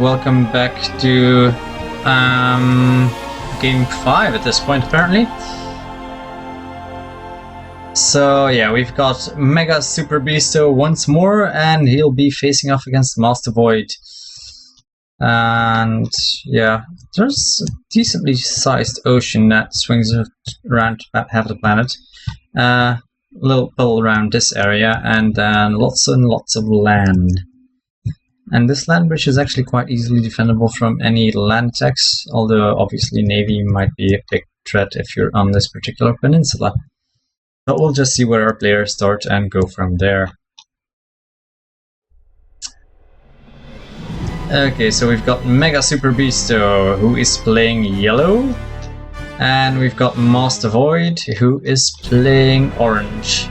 Welcome back to game 5 at this point, apparently. So yeah, we've got MegaSuperBeasto once more, and he'll be facing off against Master Void. And yeah, there's a decently sized ocean that swings around about half the planet. A little bubble around this area, and then lots and lots of land. And this land bridge is actually quite easily defendable from any land attacks, although obviously Navy might be a big threat if you're on this particular peninsula. But we'll just see where our players start and go from there. Okay, so we've got MegaSuperBeasto, who is playing yellow, and we've got Master Void, who is playing orange.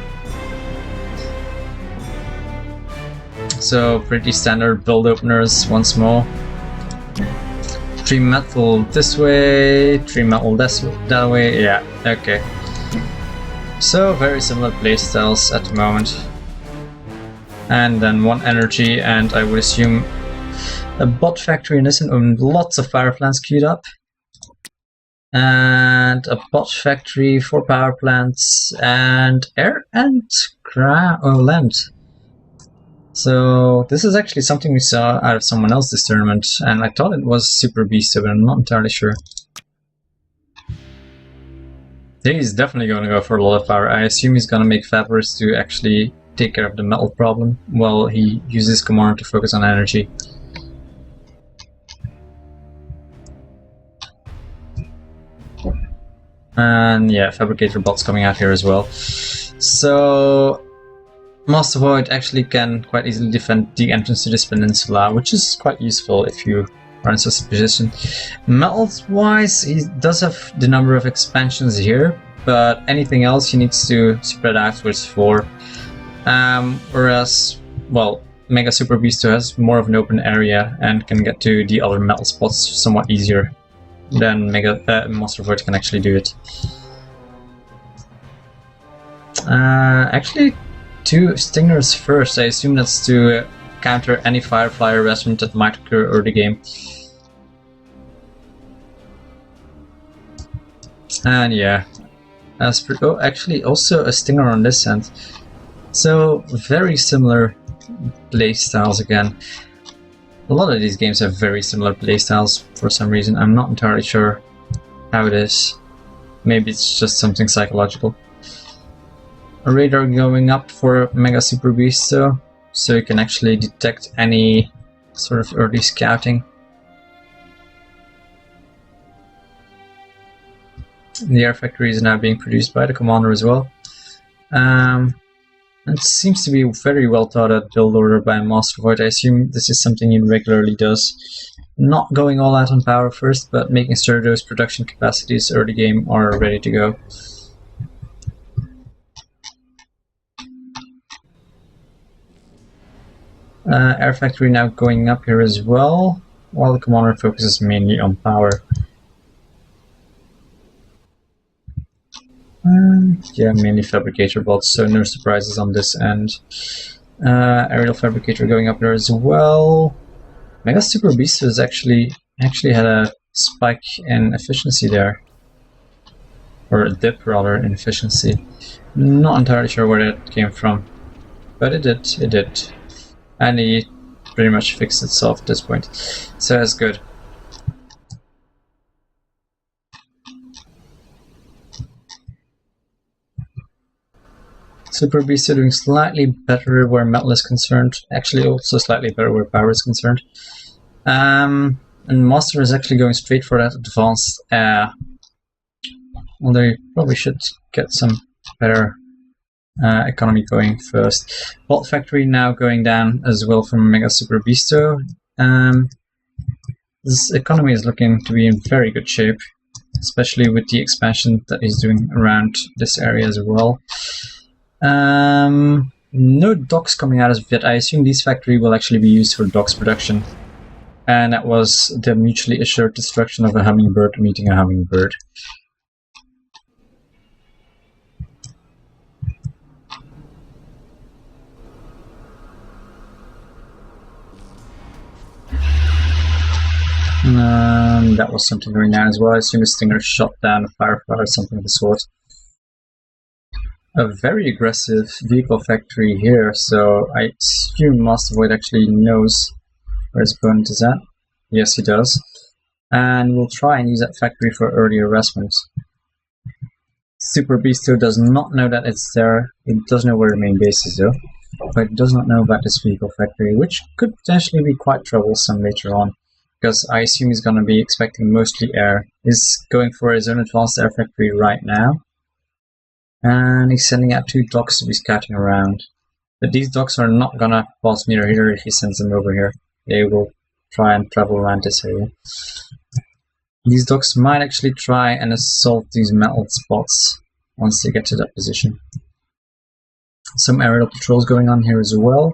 So pretty standard build openers once more. 3 metal this way, 3 metal that way, yeah, okay. So very similar playstyles at the moment. And then 1 energy, and I would assume a bot factory in this, and lots of power plants queued up. And a bot factory, 4 power plants, and air and land. So this is actually something we saw out of someone else this tournament, and I thought it was SuperBeasto, but I'm not entirely sure. He's definitely going to go for a lot of power. I assume he's going to make Fabris to actually take care of the metal problem while he uses Commander to focus on energy. And yeah, Fabricator bots coming out here as well. So Master Void actually can quite easily defend the entrance to this peninsula, which is quite useful if you are in such a position. Metals wise, he does have the number of expansions here, but anything else he needs to spread outwards for. Whereas, well, MegaSuperBeasto has more of an open area and can get to the other metal spots somewhat easier than Master Void can actually do it. Actually, 2 Stingers first. I assume that's to counter any Firefly harassment that might occur early game. And yeah, as per actually also a Stinger on this end. So very similar playstyles again. A lot of these games have very similar playstyles for some reason. I'm not entirely sure how it is. Maybe it's just something psychological. A radar going up for MegaSuperBeasto, so you can actually detect any sort of early scouting. The air factory is now being produced by the commander as well. It seems to be a very well thought out build order by Master Void. I assume this is something he regularly does. Not going all out on power first, but making sure those production capacities early game are ready to go. Air factory now going up here as well, while the commander focuses mainly on power. Yeah, mainly fabricator bots, so no surprises on this end. Aerial fabricator going up there as well. MegaSuperBeasto has actually had a spike in efficiency there, or a dip rather in efficiency. Not entirely sure where that came from, but it did. And he pretty much fixed itself at this point, so that's good. SuperBeasto doing slightly better where metal is concerned, actually also slightly better where power is concerned. And Master is actually going straight for that advanced although you probably should get some better economy going first. Bolt factory now going down as well from MegaSuperBeasto. This economy is looking to be in very good shape, especially with the expansion that he's doing around this area as well. No docks coming out as of yet. I assume these factory will actually be used for docks production, and that was the mutually assured destruction of a hummingbird meeting a hummingbird. That was something going down as well. I assume a Stinger shot down a firefighter or something of the sort. A very aggressive vehicle factory here, so I assume Master Void actually knows where his opponent is at. Yes, he does. And we'll try and use that factory for early harassment. SuperBeasto does not know that it's there. It does know where the main base is though, but it does not know about this vehicle factory, which could potentially be quite troublesome later on, because I assume he's going to be expecting mostly air. He's going for his own advanced air factory right now, and he's sending out 2 docks to be scouting around. But these docks are not going to pass near here if he sends them over here. They will try and travel around this area. These docks might actually try and assault these metal spots once they get to that position. Some aerial patrols going on here as well.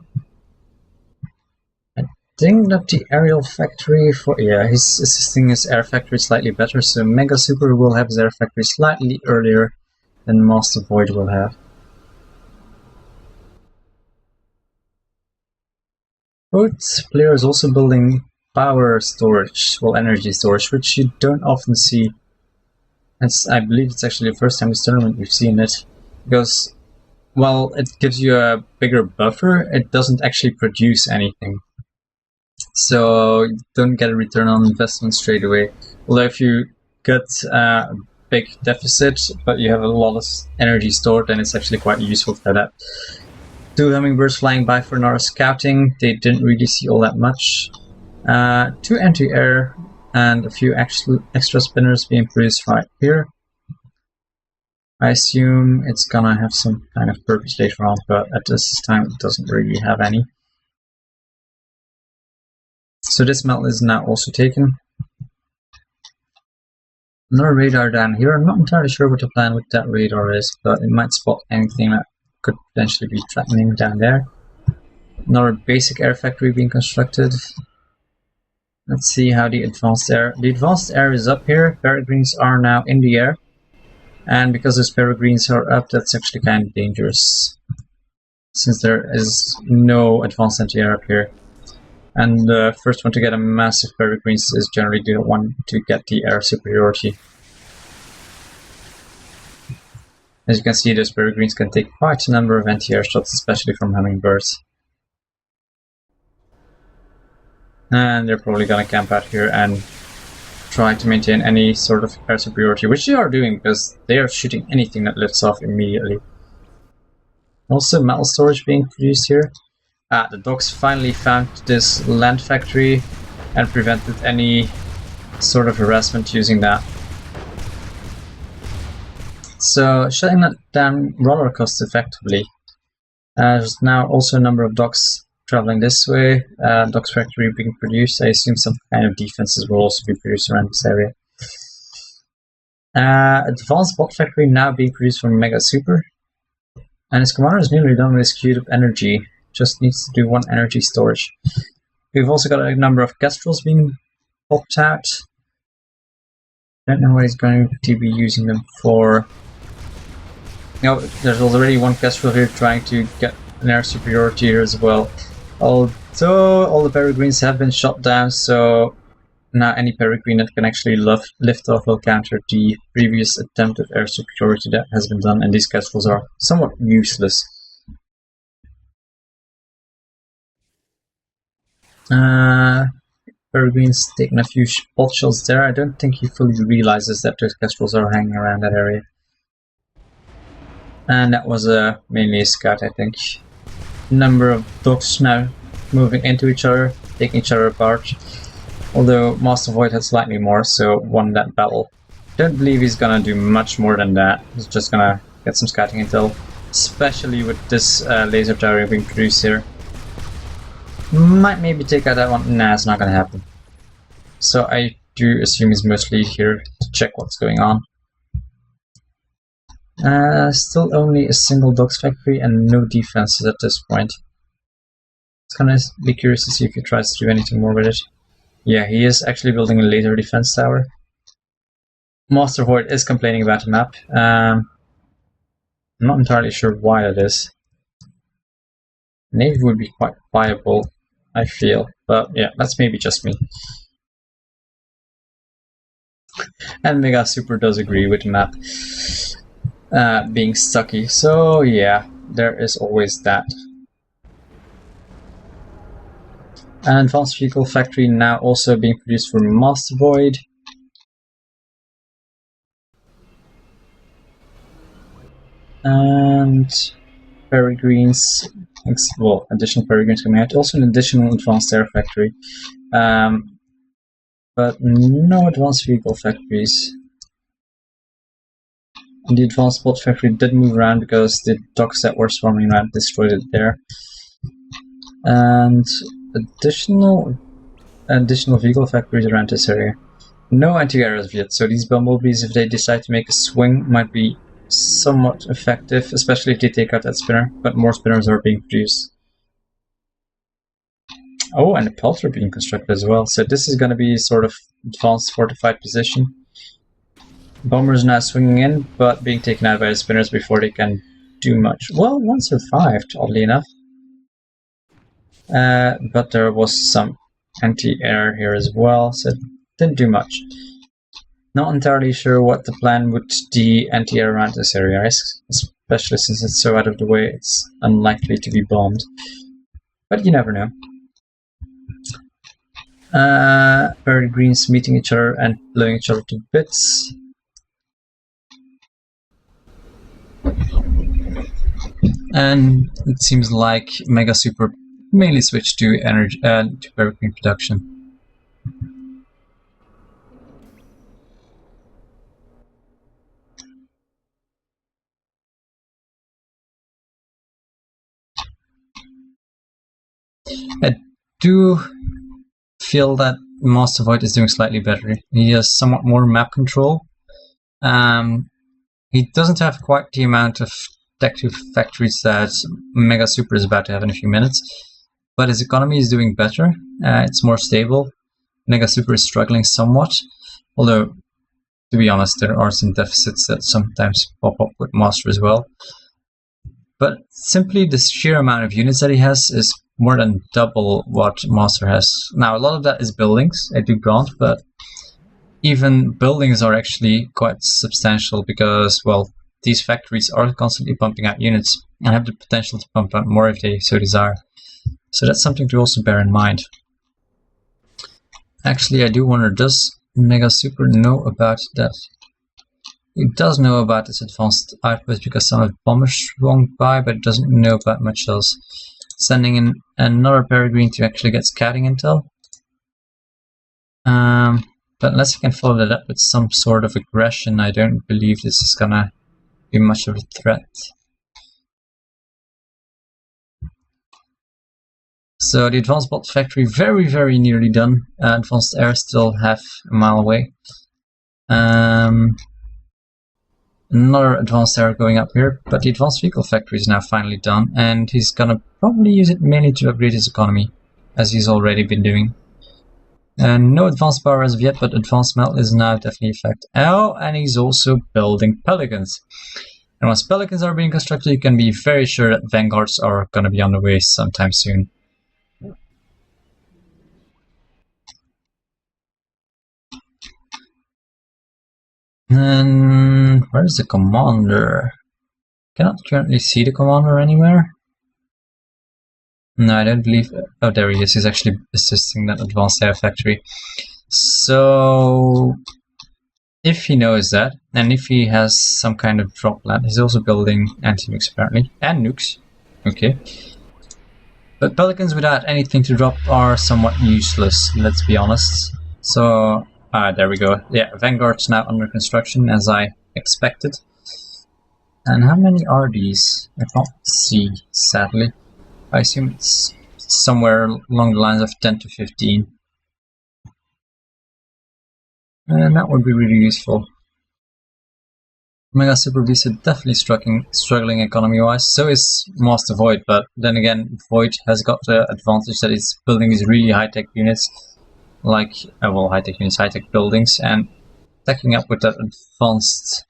I think that the aerial factory for... yeah, he's assisting his air factory slightly better, so Mega Super will have his air factory slightly earlier than Master Void will have. Both players also building power storage, well, energy storage, which you don't often see. I believe it's actually the first time this tournament we've seen it, because while it gives you a bigger buffer, it doesn't actually produce anything. So you don't get a return on investment straight away. Although if you get a big deficit, but you have a lot of energy stored, then it's actually quite useful for that. 2 hummingbirds flying by for Nara scouting. They didn't really see all that much. 2 anti-air and a few extra spinners being produced right here. I assume it's gonna have some kind of purpose later on, but at this time it doesn't really have any. So this metal is now also taken. Another radar down here. I'm not entirely sure what the plan with that radar is, but it might spot anything that could potentially be threatening down there. Another basic air factory being constructed. Let's see how the advanced air... the advanced air is up here. Peregrines are now in the air. And because those peregrines are up, that's actually kind of dangerous, since there is no advanced anti-air up here. And the first one to get a massive peregrines is generally the one to get the air superiority. As you can see, those peregrines can take quite a number of anti-air shots, especially from hummingbirds. And they're probably gonna camp out here and try to maintain any sort of air superiority, which they are doing because they are shooting anything that lifts off immediately. Also, metal storage being produced here. The dogs finally found this land factory and prevented any sort of harassment using that. So, shutting that down rather cost effectively. There's now also a number of docks traveling this way. Docks factory being produced. I assume some kind of defenses will also be produced around this area. Advanced bot factory now being produced from Mega Super. And his commander is nearly done with his queued up energy. Just needs to do 1 energy storage. We've also got a number of kestrels being popped out. Don't know what he's going to be using them for. No, there's already 1 kestrel here trying to get an air superiority here as well. Although all the peregrines have been shot down, so now any peregrine that can actually lift off will counter the previous attempt at air superiority that has been done, and these kestrels are somewhat useless. Peregrine's taking a few pot shots there. I don't think he fully realizes that those kestrels are hanging around that area. And that was mainly a scout, I think. Number of dogs now moving into each other, taking each other apart. Although Master Void had slightly more, so won that battle. Don't believe he's gonna do much more than that. He's just gonna get some scouting intel, especially with this laser tower being produced here. Might maybe take out that one. Nah, it's not gonna happen. So I do assume he's mostly here to check what's going on. Still only a single dogs factory and no defenses at this point. It's gonna be curious to see if he tries to do anything more with it. Yeah, he is actually building a laser defense tower. Master Void is complaining about the map. I'm not entirely sure why that is. Navy would be quite viable, I feel. But yeah, that's maybe just me. And Mega Super does agree with the map being stucky. So yeah, there is always that. An advanced vehicle factory now also being produced for Master Void. And Peregrine's, well, additional Peregrine's coming out. Also an additional advanced air factory. But no advanced vehicle factories. And the advanced bot factory did move around because the docks that were swarming around destroyed it there. And additional vehicle factories around this area. No anti-air as of yet, so these bumblebees, if they decide to make a swing, might be somewhat effective, especially if they take out that spinner, but more spinners are being produced. Oh, and a pelter being constructed as well, so this is going to be sort of advanced fortified position. Bombers now swinging in, but being taken out by the spinners before they can do much. Well, one survived, oddly enough. But there was some anti-air here as well, so it didn't do much. Not entirely sure what the plan with the anti-air around this area is, especially since it's so out of the way, it's unlikely to be bombed. But you never know. Peregrines meeting each other and blowing each other to bits. And it seems like Mega Super mainly switched to energy to Peregrine production. I do feel that Master Void is doing slightly better. He has somewhat more map control. He doesn't have quite the amount of Tech 2 factories that Mega Super is about to have in a few minutes, but his economy is doing better. It's more stable. Mega Super is struggling somewhat, although, to be honest, there are some deficits that sometimes pop up with Master as well. But simply the sheer amount of units that he has is more than double what Master has. Now, a lot of that is buildings, I do grant, but even buildings are actually quite substantial because, well, these factories are constantly pumping out units and have the potential to pump out more if they so desire. So that's something to also bear in mind. Actually, I do wonder, does Mega Super know about that? He does know about this advanced outpost because some of the bombers swung by, but it doesn't know about much else. Sending in another Peregrine to actually get scouting intel. But unless I can follow that up with some sort of aggression, I don't believe this is gonna be much of a threat. So the advanced bot factory very, very nearly done. Advanced air still half a mile away. Another advanced air going up here, but the advanced vehicle factory is now finally done, and he's gonna probably use it mainly to upgrade his economy, as he's already been doing. And no advanced power as of yet, but advanced melt is now definitely a fact. Oh, and he's also building pelicans. And once pelicans are being constructed, you can be very sure that vanguards are gonna be on the way sometime soon. And where's the commander? Cannot currently see the commander anywhere. No, I don't believe. Oh, there he is. He's actually assisting that advanced air factory. So, if he knows that, and if he has some kind of drop land, he's also building anti-nukes apparently, and nukes. Okay. But pelicans without anything to drop are somewhat useless, let's be honest. So, there we go. Yeah, Vanguard's now under construction, as I expected. And how many are these? I can't see, sadly. I assume it's somewhere along the lines of 10 to 15. And that would be really useful. MegaSuperBeasto definitely struggling economy-wise. So is Master Void, but then again, Void has got the advantage that it's building these really high-tech units, like, well, high-tech units, high-tech buildings, and stacking up with that advanced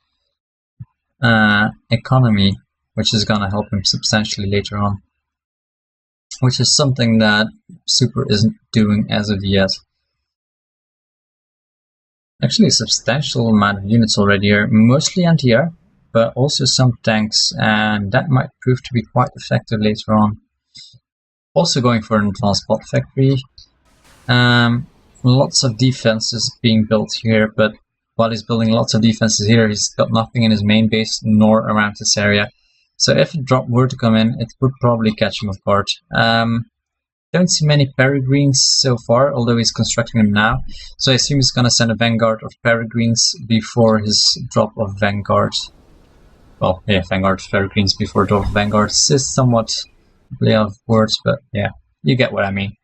economy, which is gonna help him substantially later on. Which is something that Super isn't doing as of yet. Actually, a substantial amount of units already here, mostly anti-air, but also some tanks, and that might prove to be quite effective later on. Also going for an advanced bot factory. Lots of defenses being built here, but while he's building lots of defenses here, he's got nothing in his main base nor around this area. So if a drop were to come in, it would probably catch him off guard. Don't see many peregrines so far, although he's constructing them now. So I assume he's going to send a vanguard of peregrines before his drop of vanguard. Well, yeah, vanguard of peregrines before drop of vanguards is somewhat play of words, but yeah, you get what I mean.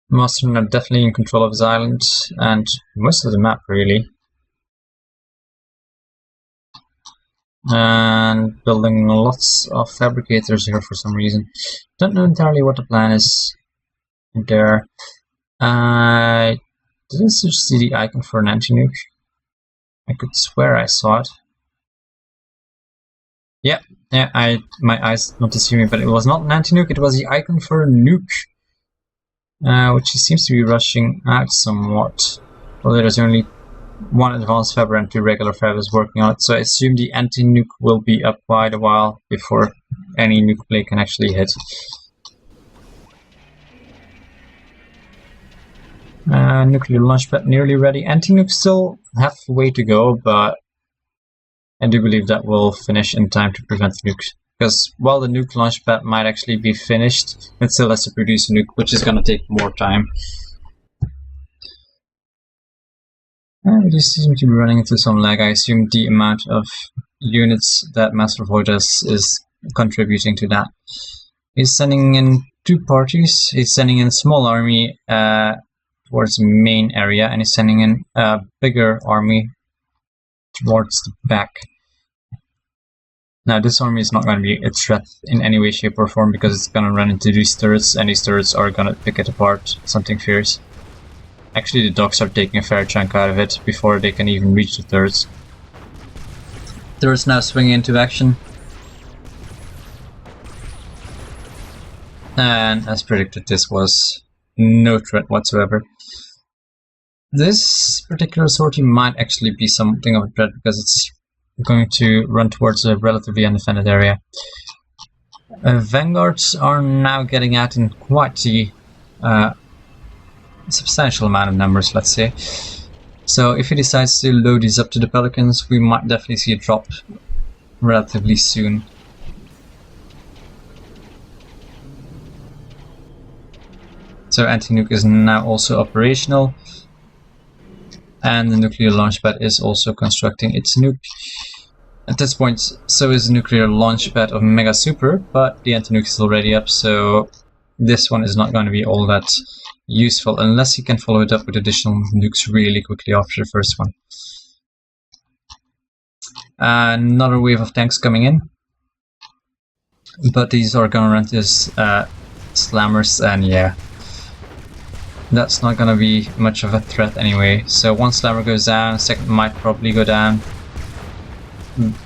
Mastermen are definitely in control of his island and most of the map, really. And building lots of fabricators here for some reason. Don't know entirely what the plan is there. I didn't see the icon for an anti-nuke. I could swear I saw it. Yeah, my eyes not deceiving me, but it was not an anti-nuke, it was the icon for a nuke. Which he seems to be rushing out somewhat. Although there's only one advanced fab and 2 regular fabs working on it, so I assume the anti-nuke will be up quite a while before any nuke play can actually hit. Nuclear launchpad nearly ready. Anti-nuke still have a way to go, but I do believe that will finish in time to prevent the nukes. Because while the nuke launchpad might actually be finished, it still has to produce a nuke, which is going to take more time. We just seem to be running into some lag. I assume the amount of units that Master Void has is contributing to that. He's sending in 2 parties. He's sending in a small army towards the main area, and he's sending in a bigger army towards the back. Now, this army is not going to be a threat in any way, shape, or form because it's going to run into these turrets, and these turrets are going to pick it apart. Something fierce. Actually, the docks are taking a fair chunk out of it before they can even reach the turrets. Turrets now swinging into action. And as predicted, this was no threat whatsoever. This particular sortie might actually be something of a threat because it's going to run towards a relatively undefended area. Vanguards are now getting out in quite the substantial amount of numbers, let's say. So if he decides to load these up to the Pelicans, we might definitely see a drop relatively soon. So anti-nuke is now also operational, and the nuclear launchpad is also constructing its nuke. At this point, so is the nuclear launchpad of MegaSuper, but the anti-nuke is already up, so this one is not going to be all that useful unless he can follow it up with additional nukes really quickly after the first one. Another wave of tanks coming in, but these are going to run as slammers, and yeah, that's not going to be much of a threat anyway. So one slammer goes down, a second might probably go down,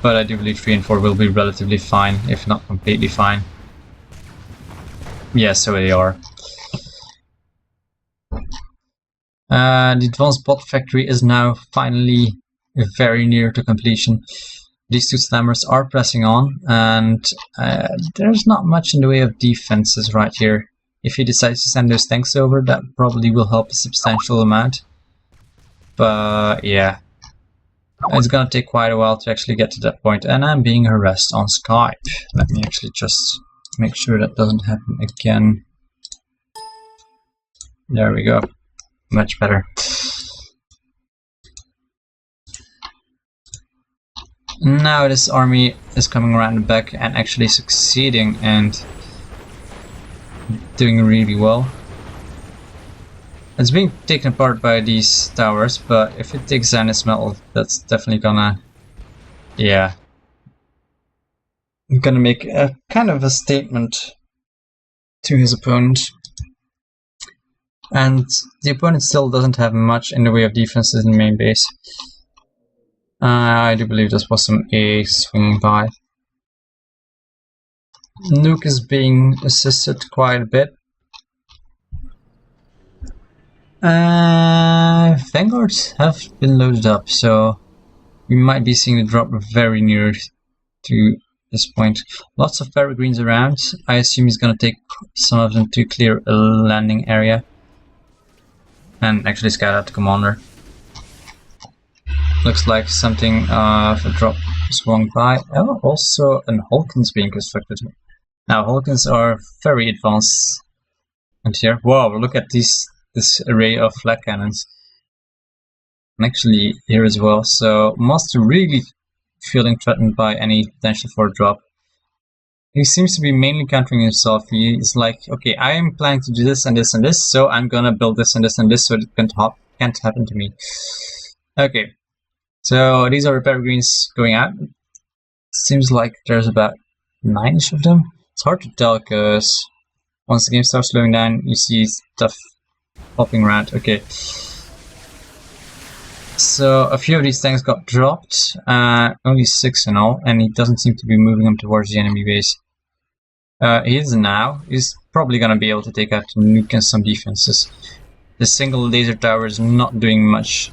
but I do believe 3 and 4 will be relatively fine, if not completely fine. Yeah, so they are. The advanced bot factory is now finally very near to completion. These 2 slammers are pressing on, and there's not much in the way of defenses right here. If he decides to send those tanks over, that probably will help a substantial amount. But yeah, it's gonna take quite a while to actually get to that point, and I'm being harassed on Skype. Let me actually just make sure that doesn't happen again. There we go. Much better. Now this army is coming around the back and actually succeeding and doing really well. It's being taken apart by these towers, but if it takes down its metal, that's definitely gonna, yeah, gonna make a kind of a statement to his opponent. And the opponent still doesn't have much in the way of defenses in the main base. I do believe this was some A swinging by. Nuke is being assisted quite a bit. Vanguards have been loaded up, so we might be seeing the drop very near to this point. Lots of peregrines around. I assume he's gonna take some of them to clear a landing area. And actually scout out the commander. Looks like something of a drop swung by. Oh, also an Hulkins being constructed. Now Hulkins are very advanced. And here, whoa! Look at this array of flag cannons. And actually here as well. So Master really feeling threatened by any potential for a drop. He seems to be mainly countering himself. He is like, okay, I am planning to do this and this and this, so I'm gonna build this and this and this so it can't happen to me. Okay, so these are the peregrines going out. Seems like there's about 9-ish of them. It's hard to tell because once the game starts slowing down, you see stuff popping around. Okay. So a few of these tanks got dropped, only 6 in all, and he doesn't seem to be moving them towards the enemy base. He is now. He's probably going to be able to take out Nuke and some defenses. The single laser tower is not doing much.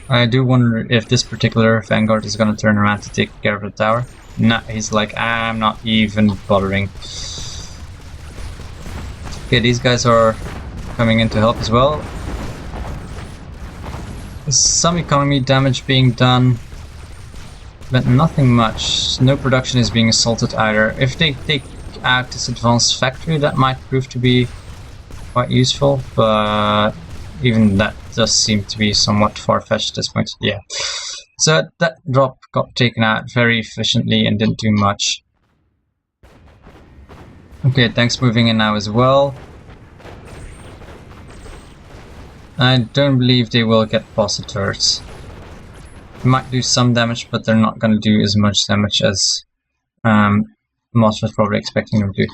I do wonder if this particular Vanguard is going to turn around to take care of the tower. Nah, he's like, I'm not even bothering. Okay, these guys are coming in to help as well. Some economy damage being done, but nothing much. No production is being assaulted either. If they take out this advanced factory, that might prove to be quite useful, but even that does seem to be somewhat far-fetched at this point. Yeah. So that drop got taken out very efficiently and didn't do much. Okay, tanks moving in now as well. I don't believe they will get past the turrets. They might do some damage, but they're not going to do as much damage as Master was probably expecting them to do.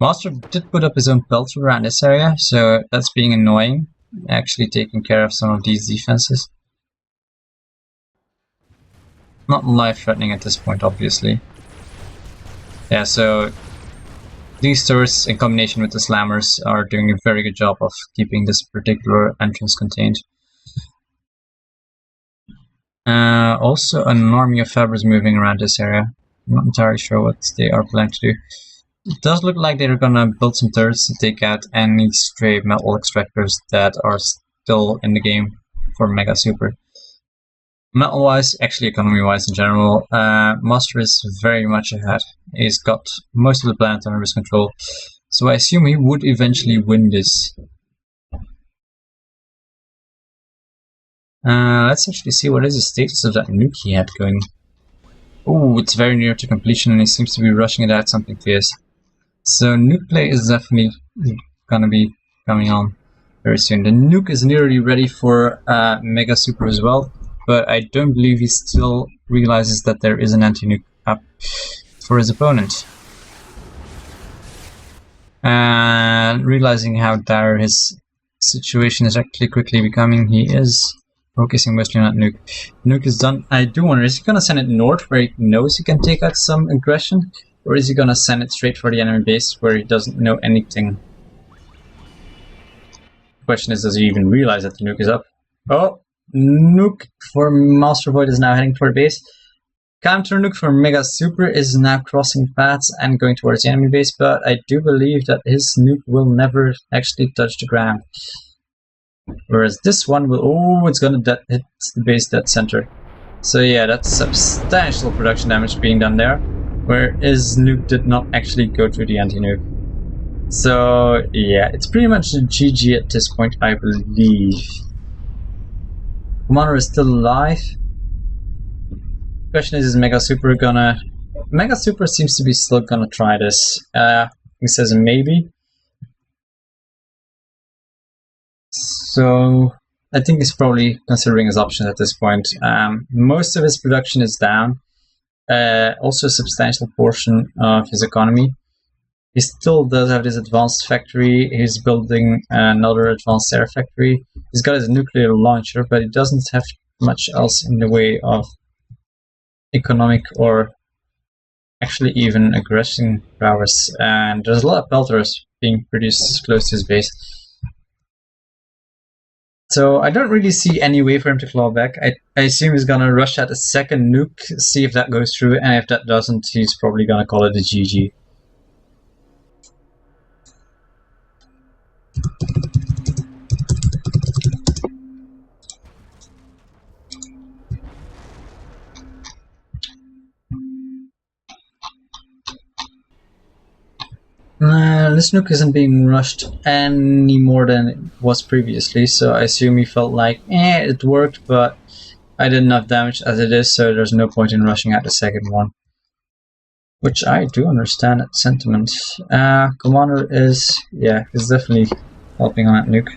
Master did put up his own pelter around this area, so that's being annoying. Actually taking care of some of these defenses. Not life-threatening at this point, obviously. Yeah, so these turrets, in combination with the slammers, are doing a very good job of keeping this particular entrance contained. Also, an army of fabbers moving around this area. I'm not entirely sure what they are planning to do. It does look like they're gonna build some turrets to take out any stray metal extractors that are still in the game for Mega Super. Metal-wise, actually economy-wise in general, Master is very much ahead. He's got most of the planet under his control, so I assume he would eventually win this. Let's actually see what is the status of that nuke he had going. Oh, it's very near to completion and he seems to be rushing it out something fierce. So nuke play is definitely gonna be coming on very soon. The nuke is nearly ready for Mega Super as well, but I don't believe he still realizes that there is an anti-nuke up for his opponent. And realizing how dire his situation is actually quickly becoming, he is focusing mostly on that nuke. Nuke is done. I do wonder, is he gonna send it north where he knows he can take out some aggression? Or is he gonna send it straight for the enemy base where he doesn't know anything? The question is, does he even realize that the nuke is up? Oh, nuke for Master Void is now heading toward base. Counter nuke for Mega Super is now crossing paths and going towards the enemy base, but I do believe that his nuke will never actually touch the ground. Whereas this one will, oh, it's gonna hit the base dead center. So yeah, that's substantial production damage being done there. Where his nuke did not actually go through the anti-nuke. So yeah, it's pretty much a GG at this point, I believe. Commander is still alive. Question is Mega Super gonna... Mega Super seems to be still gonna try this. He says maybe. So I think he's probably considering his options at this point. Most of his production is down. Also a substantial portion of his economy. He still does have this advanced factory. He's building another advanced air factory. He's got his nuclear launcher, but he doesn't have much else in the way of economic or actually even aggressing prowess, and there's a lot of pelters being produced close to his base. So I don't really see any way for him to claw back. I assume he's gonna rush at a second nuke, see if that goes through, and if that doesn't, he's probably gonna call it a GG. This nuke isn't being rushed any more than it was previously, so I assume he felt like, it worked, but I did enough damage as it is, so there's no point in rushing at the second one. Which I do understand that sentiment. Commander is definitely helping on that nuke.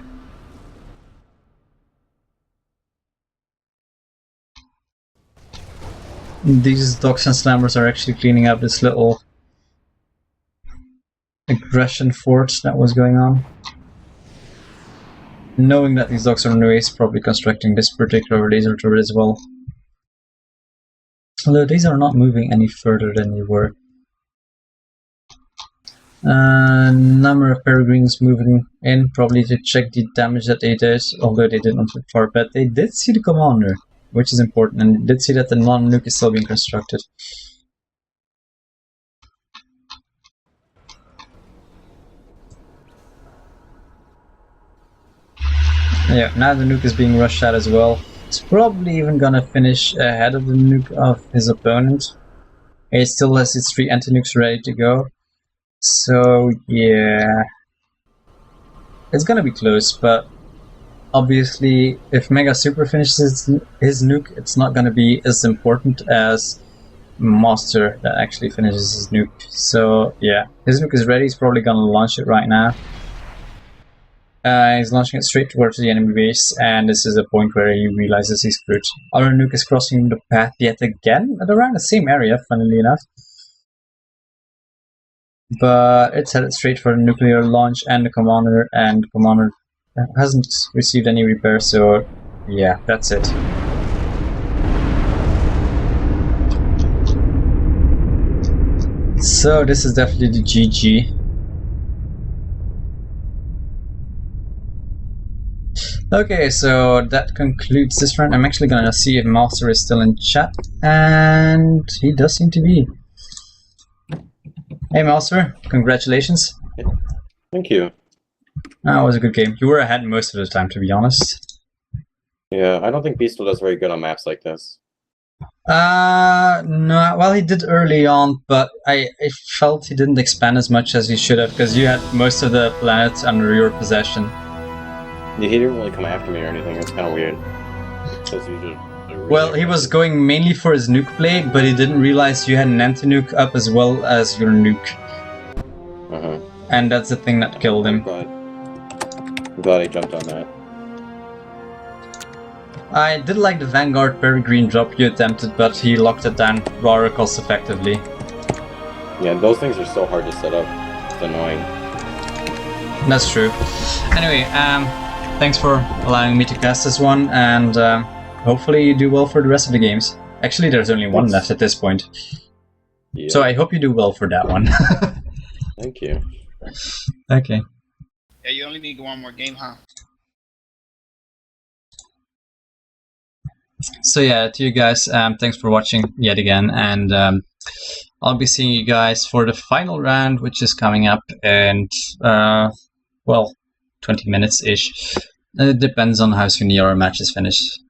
These docks and slammers are actually cleaning up this little aggression fort that was going on. Knowing that these docks are new, he's probably constructing this particular laser turret as well. Although these are not moving any further than they were. Number of peregrines moving in, probably to check the damage that they did, although they didn't far, but they did see the commander, which is important, and did see that the non-nuke is still being constructed. Yeah, now the nuke is being rushed at as well. It's probably even gonna finish ahead of the nuke of his opponent. He still has his 3 anti-nukes ready to go. So yeah, it's gonna be close, but obviously if Mega Super finishes his nuke, it's not gonna be as important as Master that actually finishes his nuke. So yeah, his nuke is ready, he's probably gonna launch it right now. He's launching it straight towards the enemy base, and this is the point where he realizes he's screwed. Other nuke is crossing the path yet again, at around the same area, funnily enough. But it's headed straight for the nuclear launch and the commander hasn't received any repair, so yeah, that's it. So this is definitely the GG. Okay, so that concludes this round. I'm actually gonna see if Master is still in chat, and he does seem to be. Hey Master, congratulations. Thank you. That was a good game. You were ahead most of the time, to be honest. Yeah, I don't think Beasto does very good on maps like this. No, well, he did early on, but I felt he didn't expand as much as he should have, because you had most of the planets under your possession. Yeah, he didn't really come after me or anything. It's kind of weird. Well, he was going mainly for his nuke play, but he didn't realize you had an anti-nuke up as well as your nuke. And that's the thing that killed him. I'm glad I jumped on that. I did like the Vanguard Peregrine drop you attempted, but he locked it down rather cost effectively. Yeah, those things are so hard to set up. It's annoying. That's true. Anyway, thanks for allowing me to cast this one, and hopefully you do well for the rest of the games. Actually, there's only one left at this point. Yeah. So I hope you do well for that one. Thank you. Okay. Yeah, you only need one more game, huh? So yeah, to you guys, thanks for watching yet again, and I'll be seeing you guys for the final round, which is coming up in, well, 20 minutes-ish. It depends on how soon your match is finished.